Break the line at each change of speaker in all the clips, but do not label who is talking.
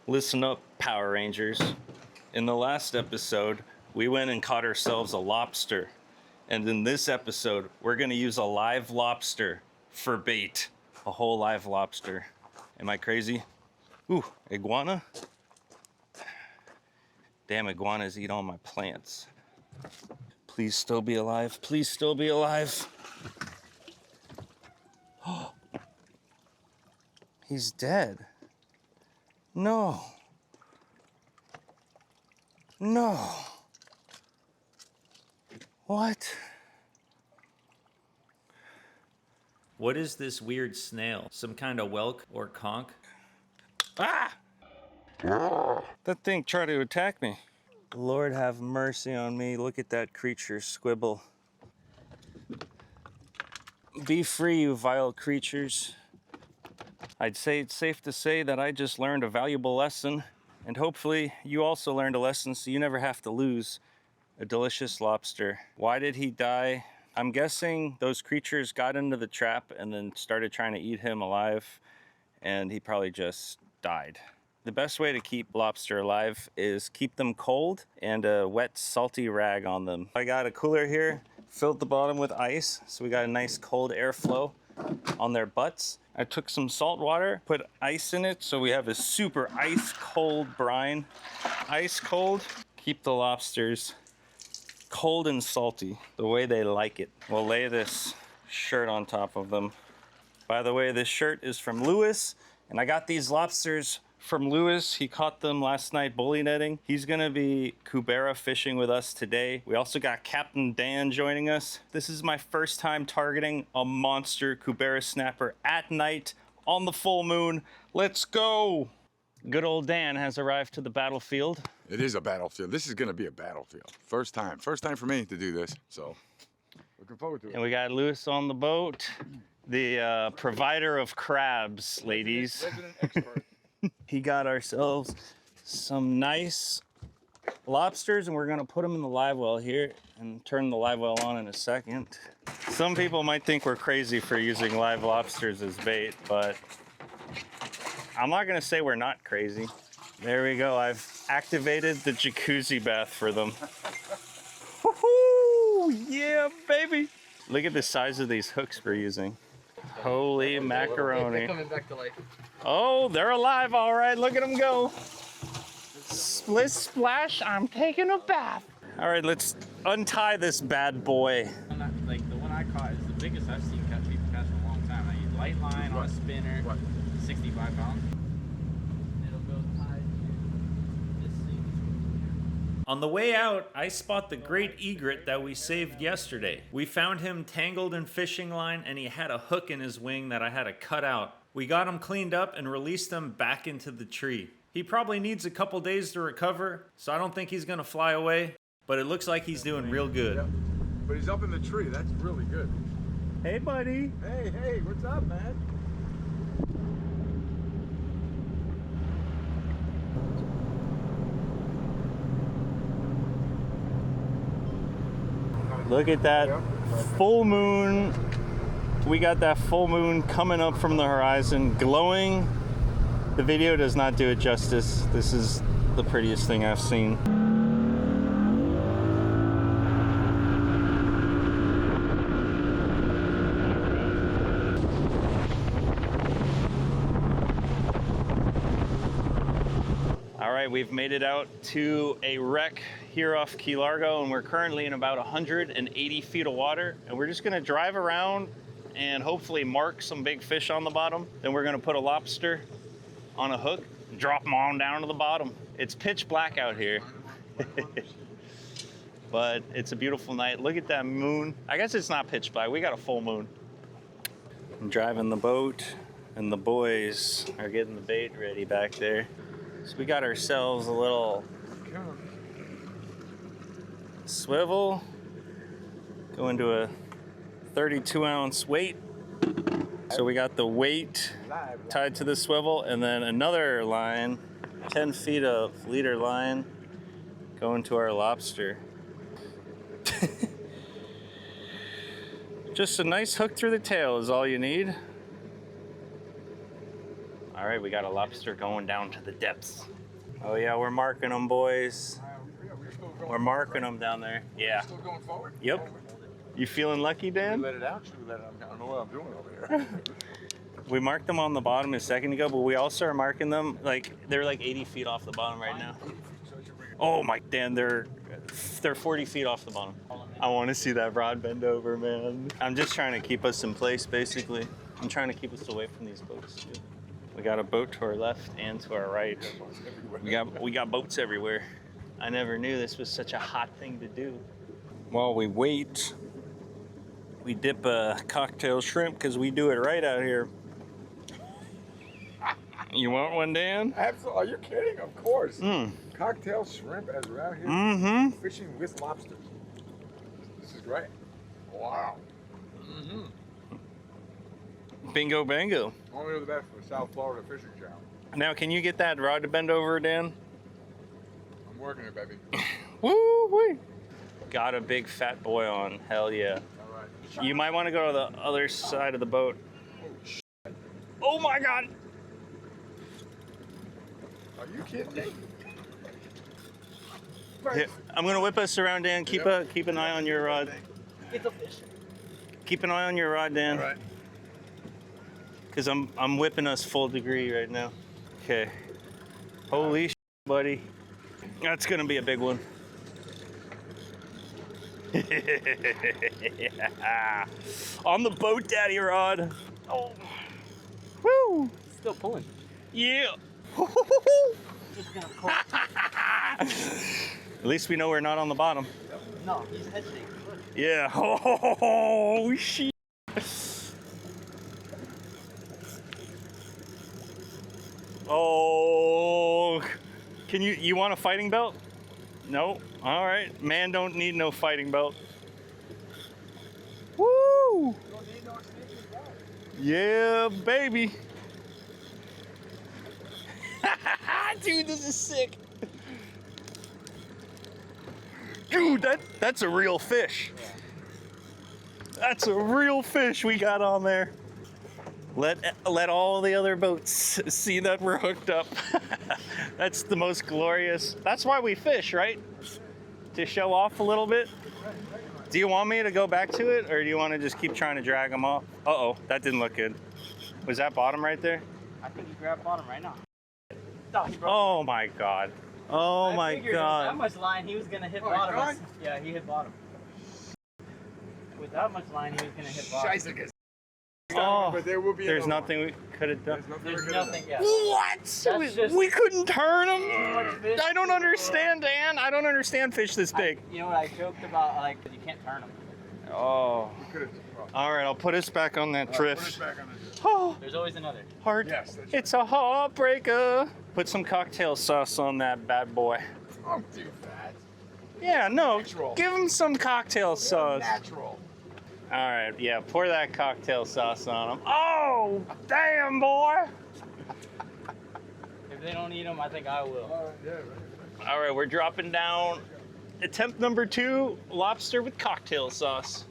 Listen up, Power Rangers. In the last episode, we went and caught ourselves a lobster. And in this episode, we're gonna use a live lobster for bait. A whole live lobster. Am I crazy? Ooh, iguana? Damn, iguanas eat all my plants. Please still be alive. Please still be alive. Oh, he's dead. No. No. What?
What is this weird snail? Some kind of whelk or conch?
Ah! That thing tried to attack me. Lord have mercy on me. Look at that creature squibble. Be free, you vile creatures. I'd say it's safe to say that I just learned a valuable lesson, and hopefully you also learned a lesson so you never have to lose a delicious lobster. Why did he die? I'm guessing those creatures got into the trap and then started trying to eat him alive, and he probably just died. The best way to keep lobster alive is keep them cold and a wet, salty rag on them. I got a cooler here, filled the bottom with ice, so we got a nice cold airflow on their butts. I took some salt water, put ice in it, so we have a super ice cold brine. Ice cold. Keep the lobsters cold and salty, the way they like it. We'll lay this shirt on top of them. By the way, this shirt is from Lewis, and I got these lobsters from Lewis. He caught them last night bully netting. He's gonna be cubera fishing with us today. We also got Captain Dan joining us. This is my first time targeting a monster cubera snapper at night on the full moon. Let's go! Good old Dan has arrived to the battlefield.
It is a battlefield. This is gonna be a battlefield. First time for me to do this, so looking forward to it.
And we got Lewis on the boat, the provider of crabs, ladies.
Resident expert.
He got ourselves some nice lobsters, and we're gonna put them in the live well here and turn the live well on in a second. Some people might think we're crazy for using live lobsters as bait, but I'm not gonna say we're not crazy. There we go, I've activated the jacuzzi bath for them. Woohoo! Yeah, baby! Look at the size of these hooks we're using. Holy macaroni.
They're coming back to life.
Oh, they're alive, all right. Look at them go. Split splash, I'm taking a bath. All right, let's untie this bad boy.
Like the one I caught is the biggest I've seen people catch in a long time. I use light line on a spinner, 65 pounds. It'll go tied to this thing.
On the way out, I spot the great egret that we saved yesterday. We found him tangled in fishing line and he had a hook in his wing that I had to cut out. We got him cleaned up and released him back into the tree. He probably needs a couple days to recover, so I don't think he's gonna fly away, but it looks like he's doing real good.
Yep. But he's up in the tree. That's really good.
Hey, buddy.
Hey, what's up, man?
Look at that full moon. We got that full moon coming up from the horizon, glowing. The video does not do it justice. This is the prettiest thing I've seen. All right, we've made it out to a wreck here off Key Largo, and we're currently in about 180 feet of water, and we're just gonna drive around and hopefully mark some big fish on the bottom. Then we're gonna put a lobster on a hook and drop them on down to the bottom. It's pitch black out here. But it's a beautiful night. Look at that moon. I guess it's not pitch black, we got a full moon. I'm driving the boat and the boys are getting the bait ready back there. So we got ourselves a little swivel, go into a 32-ounce weight. So we got the weight tied to the swivel, and then another line, 10 feet of leader line, going to our lobster. Just a nice hook through the tail is all you need. All right, we got a lobster going down to the depths. Oh yeah, we're marking them, boys. We're marking them down there. Yeah.
Still going forward?
Yep. You feeling lucky, Dan?
Let it out. Should we let it out? I don't know what I'm doing over here.
We marked them on the bottom a second ago, but we also are marking them like they're like 80 feet off the bottom right now. Oh my, Dan, they're 40 feet off the bottom. I want to see that rod bend over, man. I'm just trying to keep us in place, basically. I'm trying to keep us away from these boats too. We got a boat to our left and to our right. We got boats everywhere. I never knew this was such a hot thing to do. While we wait, we dip a cocktail shrimp because we do it right out here. You want one, Dan?
Absolutely. Are you kidding? Of course.
Mm.
Cocktail shrimp as we're out here fishing with lobsters. This is great. Wow.
Bingo bango.
Only the best for South Florida fishing channel.
Now, can you get that rod to bend over, Dan?
I'm working it, baby.
Woo-wee. Got a big fat boy on. Hell yeah.
All right.
You might want to go to the other side of the boat. Oh my God.
Are you kidding me?
Here, I'm gonna whip us around, Dan. Keep an eye on your rod.
It's a fish.
Keep an eye on your rod, Dan.
All right.
Cause I'm whipping us full degree right now. Okay. Holy buddy. That's gonna be a big one. Yeah. On the boat, daddy rod. Oh. Woo.
Still pulling.
Yeah.
He's gonna pull.
At least we know we're not on the bottom.
No, he's head shaking. Look.
Yeah. Oh shit. Oh. Can you want a fighting belt? No. All right. Man don't need no fighting belt. Woo! Yeah, baby. Dude, this is sick. Dude, that's a real fish. That's a real fish we got on there. Let all the other boats see that we're hooked up. That's the most glorious. That's why we fish, right? To show off a little bit. Do you want me to go back to it, or do you want to just keep trying to drag them off? Uh-oh, that didn't look good. Was that bottom right there?
I think he grabbed bottom right now. No, he broke
Oh my God. Oh my
With that
God.
much line, he was gonna hit
Oh,
bottom.
God.
Yeah, he hit bottom. With that much line, he was gonna hit bottom.
Scheisse.
Oh,
But there will be
there's
another
nothing we could have done.
one.
There's nothing. Yeah.
What?
just-
We couldn't turn
Too
them?
much fish.
I don't understand, Dan. I don't understand fish this big.
You know what I joked about? Like, you can't turn them.
Oh. All right, I'll put us back on that drift. Oh,
There's always another.
heart.
Yes, that's
It's a heartbreaker. Put some cocktail sauce on that bad boy.
Don't do that.
Yeah, no.
Natural.
Give him some cocktail sauce.
Natural.
All right, yeah, pour that cocktail sauce on him. Oh, damn, boy.
If they don't eat them, I think I will.
Yeah, right.
All right, we're dropping down. Attempt number 2, lobster with cocktail sauce.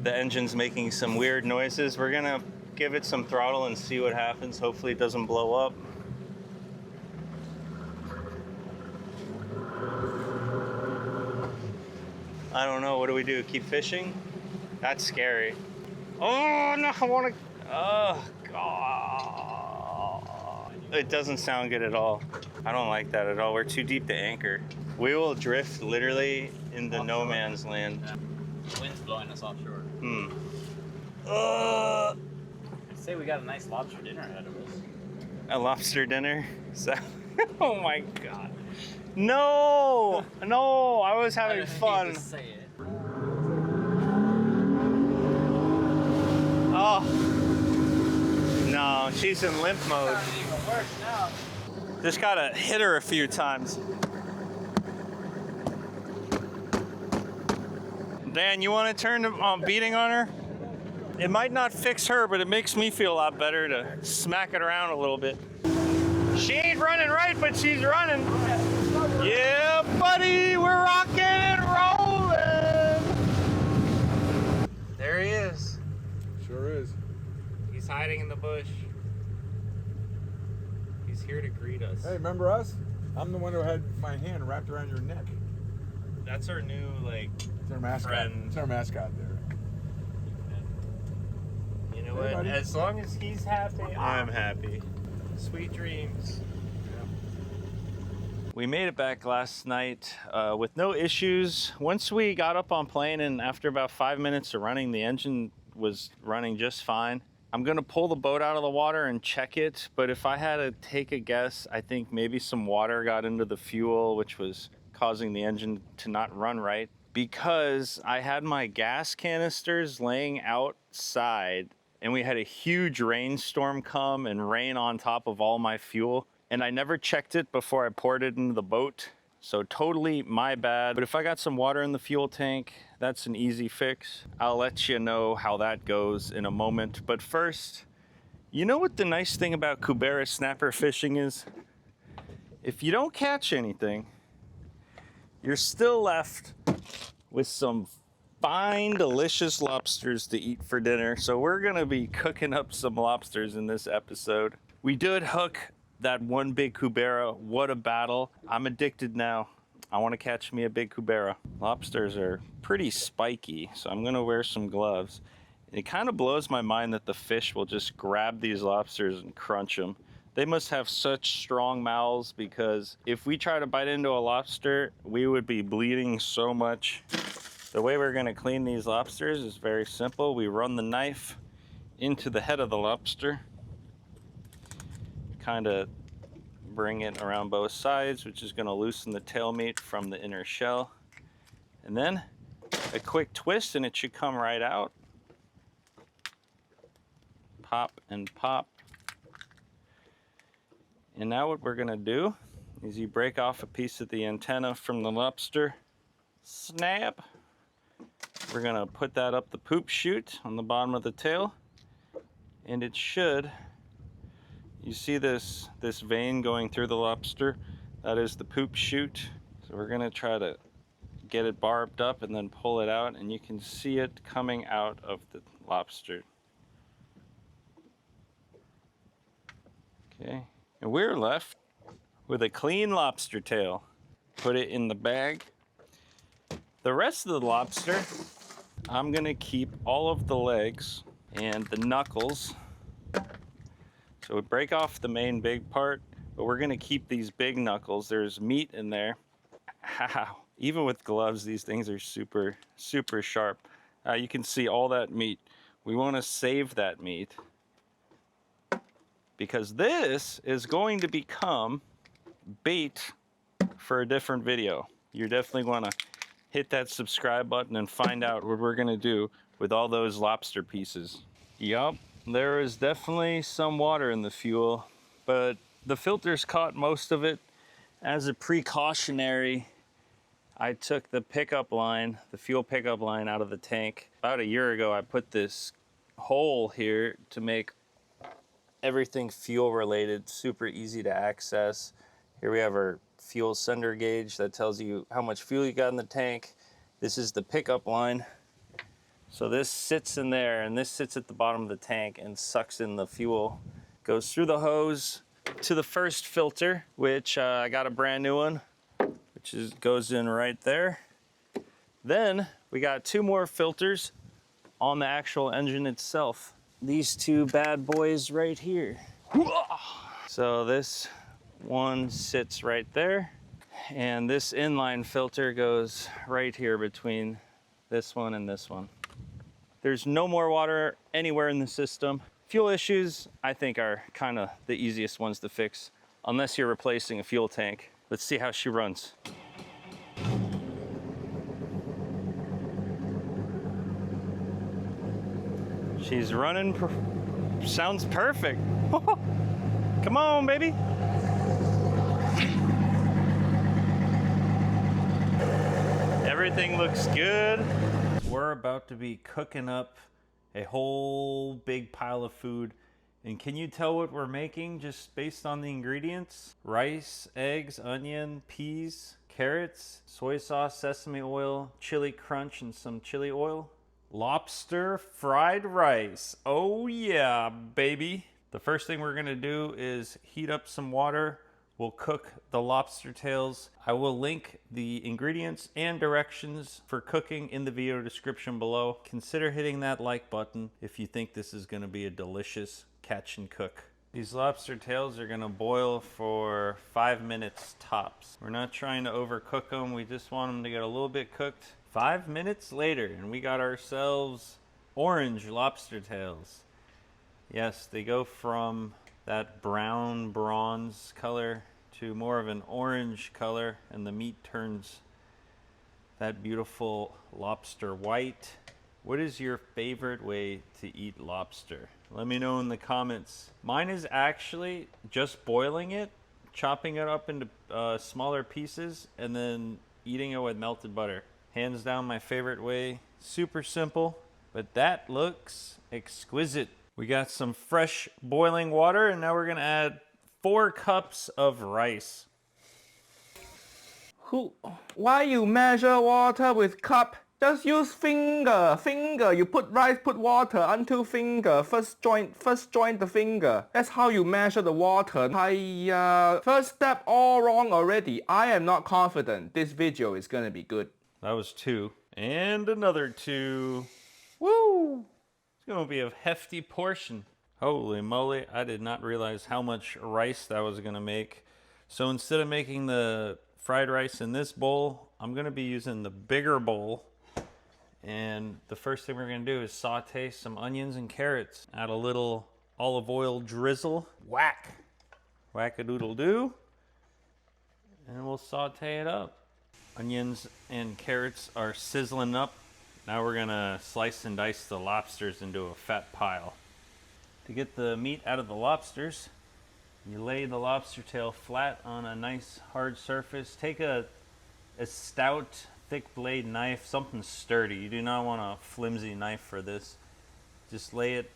The engine's making some weird noises. We're gonna give it some throttle and see what happens. Hopefully it doesn't blow up. I don't know, what do we do? Keep fishing? That's scary. Oh no, I wanna, oh God. It doesn't sound good at all. I don't like that at all. We're too deep to anchor. We will drift literally into no man's land.
Yeah. The wind's blowing us offshore.
I'd
I'd say we got a nice lobster dinner ahead of us.
a lobster dinner. So, oh my God. No, no, I was having fun.
Just say it.
Oh, no, she's in limp mode.
It's even worse now.
Just gotta hit her a few times. Dan, you want to turn the beating on her? It might not fix her, but it makes me feel a lot better to smack it around a little bit. She ain't running right, but she's running. Yeah, buddy, we're rocking and rolling. There he is.
Sure is.
He's hiding in the bush.
here to greet us.
Hey, remember us? I'm the one who had my hand wrapped around your neck.
That's our new, like,
It's our mascot.
friend.
It's our mascot there.
You know
Hey,
what?
buddy.
As long as he's happy, I'm happy. Sweet dreams.
We made it back last night with no issues. Once we got up on plane and after about 5 minutes of running, the engine was running just fine. I'm gonna pull the boat out of the water and check it, but if I had to take a guess, I think maybe some water got into the fuel, which was causing the engine to not run right, because I had my gas canisters laying outside and we had a huge rainstorm come and rain on top of all my fuel. And I never checked it before I poured it into the boat. So totally my bad. But if I got some water in the fuel tank, that's an easy fix. I'll let you know how that goes in a moment. But first, you know what the nice thing about cubera snapper fishing is? If you don't catch anything, you're still left with some fine, delicious lobsters to eat for dinner. So we're gonna be cooking up some lobsters in this episode. We did hook that one big cubera. What a battle. I'm addicted now. I want to catch me a big cubera. Lobsters are pretty spiky, so I'm gonna wear some gloves. It kind of blows my mind that the fish will just grab these lobsters and crunch them. They must have such strong mouths, because if we try to bite into a lobster, we would be bleeding so much. The way we're gonna clean these lobsters is very simple. We run the knife into the head of the lobster, kind of bring it around both sides, which is going to loosen the tail meat from the inner shell. And then a quick twist and it should come right out. Pop and pop. And now what we're going to do is you break off a piece of the antenna from the lobster. Snap. We're going to put that up the poop chute on the bottom of the tail. And it should... You see this vein going through the lobster? That is the poop chute. So we're gonna try to get it barbed up and then pull it out, and you can see it coming out of the lobster. Okay, and we're left with a clean lobster tail. Put it in the bag. The rest of the lobster, I'm gonna keep all of the legs and the knuckles. So we break off the main big part, but we're gonna keep these big knuckles. There's meat in there. Wow. Even with gloves, these things are super, super sharp. You can see all that meat. We wanna save that meat because this is going to become bait for a different video. You're definitely wanna hit that subscribe button and find out what we're gonna do with all those lobster pieces. Yup. There is definitely some water in the fuel, but the filters caught most of it. As a precautionary, I took the pickup line, the fuel pickup line out of the tank. About a year ago, I put this hole here to make everything fuel related super easy to access. Here we have our fuel sender gauge that tells you how much fuel you got in the tank. This is the pickup line. So this sits in there, and this sits at the bottom of the tank and sucks in the fuel. Goes through the hose to the first filter, which I got a brand new one, which goes in right there. Then we got two more filters on the actual engine itself. These two bad boys right here. So this one sits right there, and this inline filter goes right here between this one and this one. There's no more water anywhere in the system. Fuel issues, I think, are kind of the easiest ones to fix, unless you're replacing a fuel tank. Let's see how she runs. She's running, sounds perfect. Come on, baby. Everything looks good. We're about to be cooking up a whole big pile of food. And can you tell what we're making just based on the ingredients? Rice, eggs, onion, peas, carrots, soy sauce, sesame oil, chili crunch, and some chili oil. Lobster fried rice. Oh yeah, baby.
The first thing we're gonna do is heat up some water. We'll cook the lobster tails. I will link the ingredients and directions for cooking in the video description below. Consider hitting that like button if you think this is gonna be a delicious catch and cook. These lobster tails are gonna boil for 5 minutes tops. We're not trying to overcook them. We just want them to get a little bit cooked. 5 minutes later, and we got ourselves orange lobster tails. Yes, they go from that brown bronze color to more of an orange color, and the meat turns that beautiful lobster white. What is your favorite way to eat lobster? Let me know in the comments. Mine is actually just boiling it, chopping it up into smaller pieces, and then eating it with melted butter. Hands down my favorite way. Super simple, but that looks exquisite. We got some fresh boiling water, and now we're gonna add 4 cups of rice.
Why you measure water with cup? Just use finger. You put rice, put water until finger. First join the finger. That's how you measure the water. First step all wrong already. I am not confident this video is gonna be good.
That was 2. And another 2. Woo! It's gonna be a hefty portion. Holy moly, I did not realize how much rice that was gonna make. So instead of making the fried rice in this bowl, I'm gonna be using the bigger bowl. And the first thing we're gonna do is saute some onions and carrots. Add a little olive oil drizzle. Whack! Whack-a-doodle-doo. And we'll saute it up. Onions and carrots are sizzling up. Now we're gonna slice and dice the lobsters into a fat pile. To get the meat out of the lobsters, you lay the lobster tail flat on a nice hard surface. Take a stout, thick blade knife, something sturdy. You do not want a flimsy knife for this. Just lay it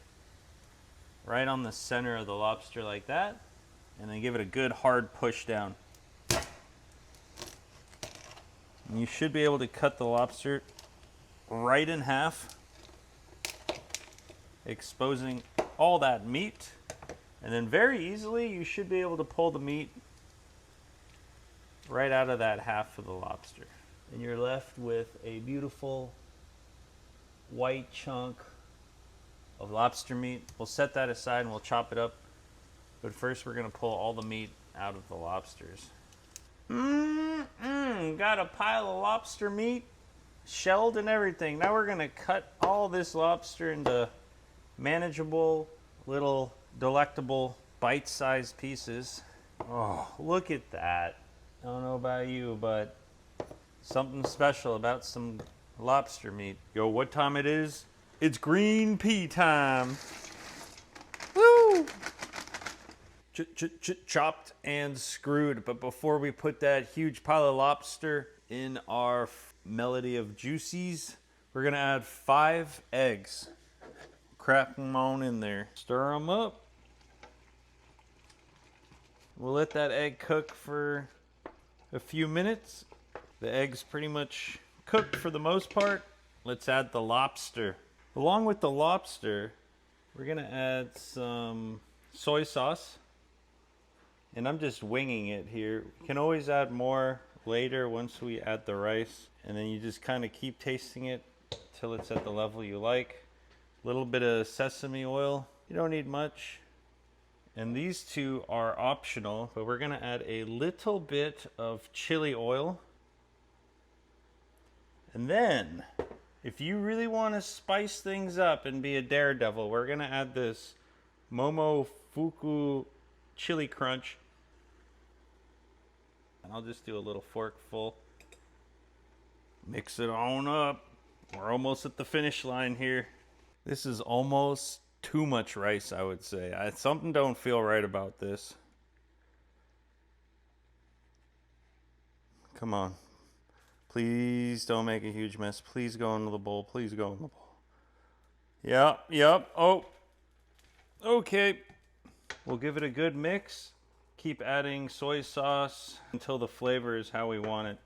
right on the center of the lobster like that, and then give it a good hard push down. And you should be able to cut the lobster right in half, exposing all that meat. And then very easily you should be able to pull the meat right out of that half of the lobster. And you're left with a beautiful white chunk of lobster meat. We'll set that aside and we'll chop it up. But first we're gonna pull all the meat out of the lobsters. Got a pile of lobster meat, shelled and everything. Now we're gonna cut all this lobster into manageable, little, delectable, bite-sized pieces. Oh, look at that. I don't know about you, but something special about some lobster meat. Yo, what time it is? It's green pea time. Woo! Chopped and screwed. But before we put that huge pile of lobster in our melody of juices, we're gonna add 5 eggs. Crack them on in there. Stir them up. We'll let that egg cook for a few minutes. The egg's pretty much cooked for the most part. Let's add the lobster. Along with the lobster, we're gonna add some soy sauce. And I'm just winging it here. You can always add more later once we add the rice. And then you just kind of keep tasting it till it's at the level you like. A little bit of sesame oil. You don't need much. And these 2 are optional, but we're gonna add a little bit of chili oil. And then, if you really want to spice things up and be a daredevil, we're gonna add this Momofuku chili crunch. And I'll just do a little forkful. Mix it on up. We're almost at the finish line here. This is almost too much rice, I would say. Something don't feel right about this. Come on. Please don't make a huge mess. Please go into the bowl. Please go in the bowl. Yep. Oh. Okay. We'll give it a good mix. Keep adding soy sauce until the flavor is how we want it.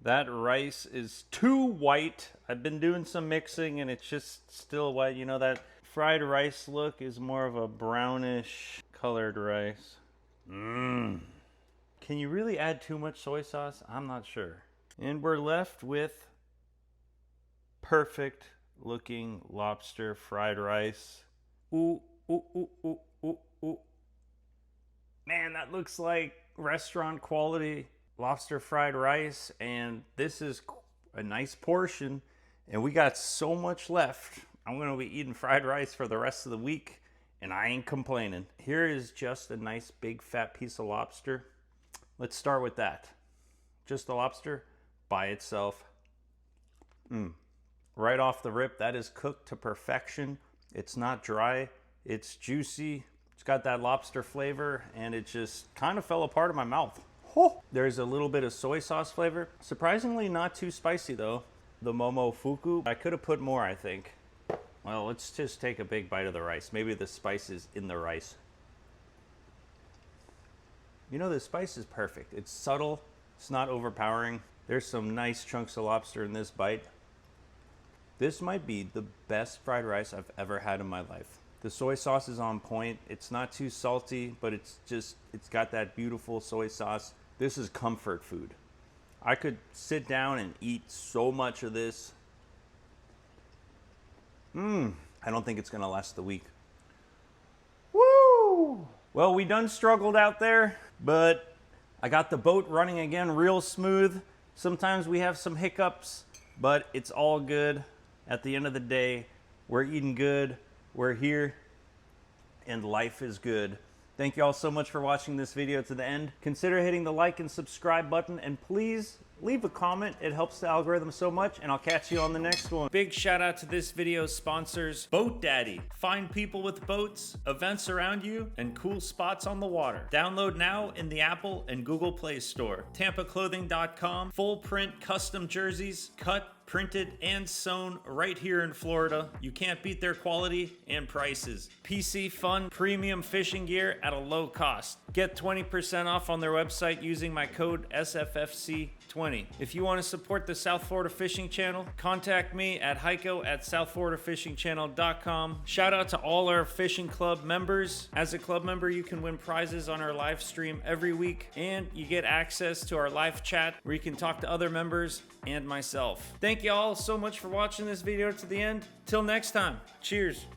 That rice is too white. I've been doing some mixing and it's just still white. You know, that
fried rice look is more of a brownish colored rice. Can you really add too much soy sauce? I'm not sure. And we're left with perfect looking lobster fried rice. Ooh, ooh, ooh, ooh, ooh, ooh. Man, that looks like restaurant quality lobster fried rice, and this is a nice portion, and we got so much left. I'm gonna be eating fried rice for the rest of the week, and I ain't complaining. Here is just a nice big fat piece of lobster. Let's start with that. Just the lobster by itself. Right off the rip, that is cooked to perfection. It's not dry, it's juicy. It's got that lobster flavor, and it just kind of fell apart in my mouth. Oh. There's a little bit of soy sauce flavor. Surprisingly not too spicy though. The momofuku, I could have put more, I think. Well, let's just take a big bite of the rice. Maybe the spice is in the rice. You know, the spice is perfect. It's subtle, it's not overpowering. There's some nice chunks of lobster in this bite. This might be the best fried rice I've ever had in my life. The soy sauce is on point. It's not too salty, but it's got that beautiful soy sauce. This is comfort food. I could sit down and eat so much of this. I don't think it's gonna last the week. Woo! Well, we done struggled out there, but I got the boat running again real smooth. Sometimes we have some hiccups, but it's all good. At the end of the day, we're eating good. We're here, and life is good. Thank you all so much for watching this video to the end. Consider hitting the like and subscribe button, and please leave a comment. It helps the algorithm so much, and I'll catch you on the next one.
Big shout out to this video's sponsors, Boat Daddy. Find people with boats, events around you, and cool spots on the water. Download now in the Apple and Google Play Store. TampaClothing.com, full print custom jerseys, cut, printed, and sewn right here in Florida. You can't beat their quality and prices. PC Fun premium fishing gear at a low cost. Get 20% off on their website using my code SFFC20. If you want to support the South Florida Fishing Channel, contact me at Heiko at southfloridafishingchannel.com. Shout out to all our fishing club members. As a club member, you can win prizes on our live stream every week, and you get access to our live chat where you can talk to other members and myself. Thank you all so much for watching this video to the end. Till next time, cheers.